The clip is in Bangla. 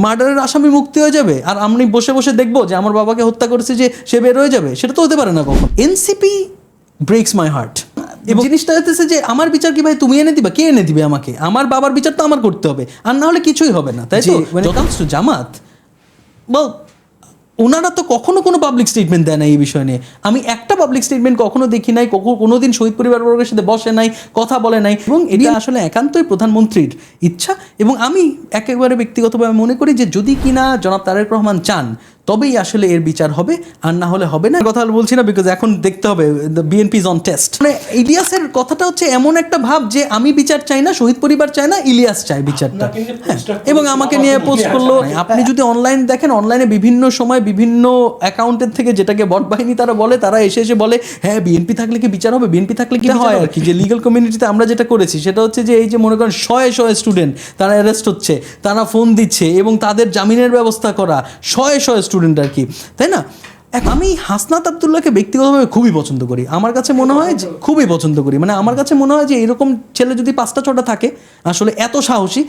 মার্ডারের আসামি মুক্তি হয়ে যাবে আর আমি বসে বসে দেখবো যে আমার বাবাকে হত্যা করেছে যে সে বের হয়ে যাবে, সেটা তো হতে পারে না কখন। NCP ব্রেকস my heart. এবং জিনিসটা হচ্ছে যে আমার বিচার কি ভাই তুমি এনে দিবা? কে এনে দিবে আমাকে? আমার বাবার বিচার তো আমার করতে হবে, আর না হলে কিছুই হবে না, তাই তো? জামাত বল, ওনারা তো কখনো কোনো পাবলিক স্টেটমেন্ট দেয় না এই বিষয় নিয়ে। আমি একটা পাবলিক স্টেটমেন্ট কখনো দেখি নাই, কোনোদিন শহীদ পরিবারবর্গের সাথে বসে নাই, কথা বলে নাই। এবং এটা আসলে একান্তই প্রধানমন্ত্রীর ইচ্ছা। এবং আমি একেবারে ব্যক্তিগতভাবে মনে করি যে যদি কিনা জনাব তারেক রহমান চান তবেই আসলে এর বিচার হবে, আর না হলে হবে না। কথা বলছি না বিকজ এখন দেখতে হবে বিএনপি ইজ অন টেস্ট। মানে ইলিয়াসের কথাটা হচ্ছে এমন একটা ভাব যে আমি বিচার চাই না, শহীদ পরিবার চায় না, ইলিয়াস চায় বিচারটা। এবং আমাকে নিয়ে পোস্ট করলো। আপনি যদি অনলাইন দেখেন, অনলাইনে বিভিন্ন সময় বিভিন্ন অ্যাকাউন্টের থেকে, যেটাকে বট বাহিনী তারা বলে, তারা এসে বলে হ্যাঁ বিএনপি থাকলে কি বিচার হবে, বিএনপি থাকলে কি হয় আর কি। যে লিগ্যাল কমিউনিটিতে আমরা যেটা করেছি সেটা হচ্ছে যে এই যে মনে করেন শয়ে স্টুডেন্ট তারা অ্যারেস্ট হচ্ছে, তারা ফোন দিচ্ছে এবং তাদের জামিনের ব্যবস্থা করা, শয়ে স্টুডেন্ট আর কি, তাই না? আমি হাসনাত আবদুল্লাহকে ব্যক্তিগতভাবে খুবই পছন্দ করি। আমার কাছে মনে হয় যে খুবই পছন্দ করি, মানে আমার কাছে মনে হয় যে এরকম ছেলে যদি 5টা 6টা থাকে আসলে এত সাহসী,